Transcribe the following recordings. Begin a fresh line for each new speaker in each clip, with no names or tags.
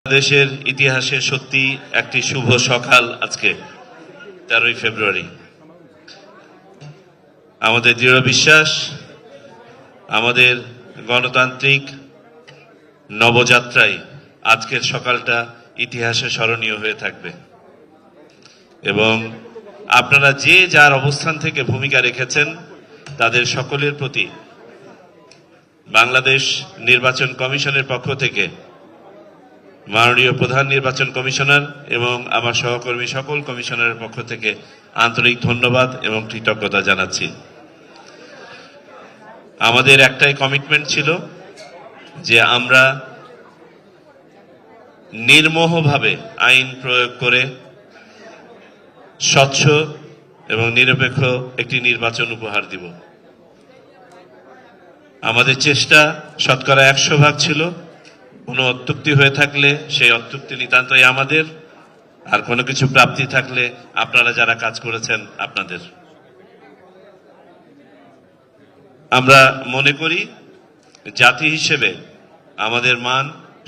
বাংলাদেশের ইতিহাসে সত্যি একটি শুভ সকাল আজকে 13ই ফেব্রুয়ারি। আমাদের দৃঢ় বিশ্বাস আমাদের গণতান্ত্রিক নবযাত্রায় আজকের সকালটা ইতিহাসে স্মরণীয় হয়ে থাকবে এবং আপনারা যে যার অবস্থান থেকে ভূমিকা রেখেছেন তাদের সকলের প্রতি বাংলাদেশ নির্বাচন কমিশনের পক্ষ থেকে মাননীয় প্রধান নির্বাচন কমিশনার এবং আমার সহকর্মী সকল কমিশনারের পক্ষ থেকে আন্তরিক ধন্যবাদ এবং কৃতজ্ঞতা জানাচ্ছি। আমাদের একটাই কমিটমেন্ট ছিল যে আমরা নির্মোহভাবে আইন প্রয়োগ করে স্বচ্ছ এবং নিরপেক্ষ একটি নির্বাচন উপহার দিব। আমাদের চেষ্টা শতকরা 100% ছিল। কোনো অত্যুক্তি হয়ে থাকলে সেই অত্যুক্তি নিতান্তই আমাদের, আর কোনো কিছু প্রাপ্তি থাকলে আপনারা যারা কাজ করেছেন আপনাদের। আমরা মনে করি জাতি হিসেবে আমাদের মান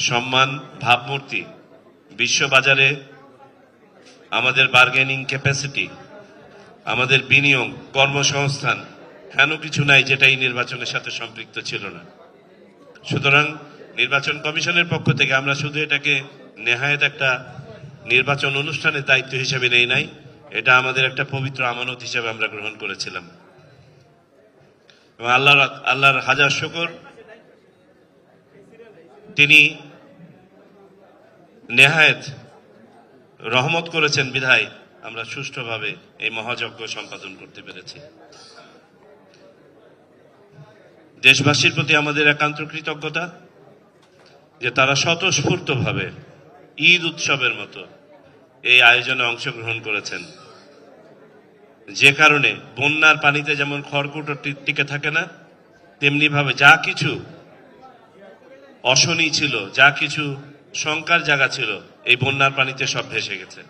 সম্মান ভাবমূর্তি বিশ্ববাজারে আমাদের বার্গেনিং ক্যাপাসিটি আমাদের বিনিয়োগ কর্মসংস্থান হেন কিছু নাই যেটা এই নির্বাচনের সাথে সম্পৃক্ত ছিল না। সুতরাং নির্বাচন কমিশনের পক্ষ থেকে আমরা শুধু এটাকে নেহায়েত একটা নির্বাচন অনুষ্ঠানের দায়িত্ব হিসেবে নেই নাই, এটা আমাদের একটা পবিত্র আমানত হিসেবে আমরা গ্রহণ করেছিলাম এবং আল্লাহর হাজার শুকর তিনি নেহায়েত রহমত করেছেন বিধায় আমরা সুষ্ঠুভাবে এই মহাযজ্ঞ সম্পাদন করতে পেরেছি। দেশবাসীর প্রতি আমাদের একান্ত কৃতজ্ঞতা যে তারা স্বতঃস্ফূর্তভাবে ঈদ উৎসবের মতো এই আয়োজনে অংশগ্রহণ করেছেন, যে কারণে বন্যার পানিতে যেমন খড়কুটো টিকে থাকে না, তেমনি ভাবে যা কিছু অশনি ছিল, যা কিছু শঙ্কার জায়গা ছিল, এই বন্যার পানিতে সব ভেসে গেছে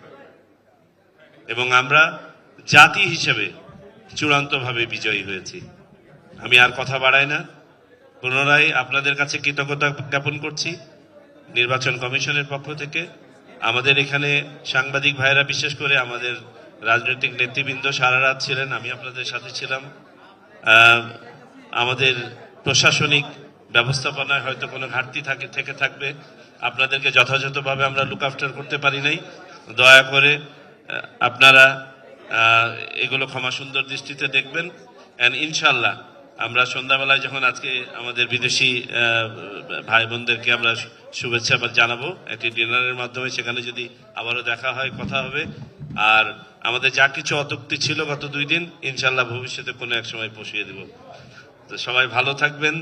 এবং আমরা জাতি হিসেবে চূড়ান্তভাবে বিজয়ী হয়েছি। আমি আর কথা বাড়াই না, পুনরায় আপনাদের কাছে কৃতজ্ঞতা জ্ঞাপন করছি নির্বাচন কমিশনের পক্ষ থেকে। আমাদের এখানে সাংবাদিক ভাইরা, বিশেষ করে আমাদের রাজনৈতিক নেতৃবৃন্দ সারা রাত ছিলেন, আমি আপনাদের সাথে ছিলাম। আমাদের প্রশাসনিক ব্যবস্থাপনায় হয়তো কোনো ঘাটতি থেকে থাকবে, আপনাদেরকে যথাযথভাবে আমরা লুক আফটার করতে পারি নাই। দয়া করে আপনারা এগুলো ক্ষমা সুন্দর দৃষ্টিতে দেখবেন। অ্যান্ড ইনশাল্লাহ আমরা সন্ধ্যাবেলায় যখন আজকে আমাদের বিদেশি ভাই বোনদেরকে আমরা শুভেচ্ছা জানাবো একটি ডিনারের মাধ্যমে, সেখানে যদি আবারও দেখা হয় কথা হবে। আর আমাদের যা কিছু অত্যুক্তি ছিল গত 2 দিন, ইনশাল্লাহ ভবিষ্যতে কোনো এক সময় পুষিয়ে দেব। তো সবাই ভালো থাকবেন।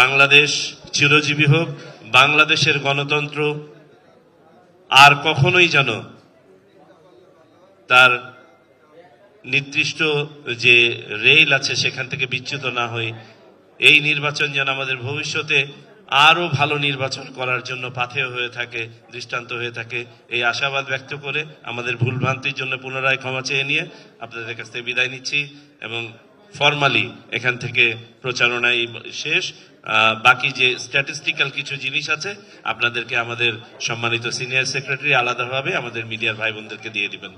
বাংলাদেশ চিরজীবী হোক। বাংলাদেশের গণতন্ত্র আর কখনোই যেন তার নির্দিষ্ট যে রেল আছে সেখান থেকে বিচ্যুত না হয়। এই নির্বাচন যেন আমাদের ভবিষ্যতে আরো ভালো নির্বাচন করার জন্য পাথেয় হয়ে থাকে, দৃষ্টান্ত হয়ে থাকে, এই আশাবাদ ব্যক্ত করে আমাদের ভুলভ্রান্তির জন্য পুনরায় ক্ষমা চেয়ে নিয়ে আপনাদের কাছ থেকে বিদায় নিচ্ছি এবং ফরমালি এখান থেকে প্রচারণায় শেষ। বাকি যে স্ট্যাটিস্টিক্যাল কিছু জিনিস আছে আপনাদেরকে আমাদের সম্মানিত সিনিয়র সেক্রেটারি আলাদাভাবে আমাদের মিডিয়ার ভাই বোনদেরকে দিয়ে দিবেন।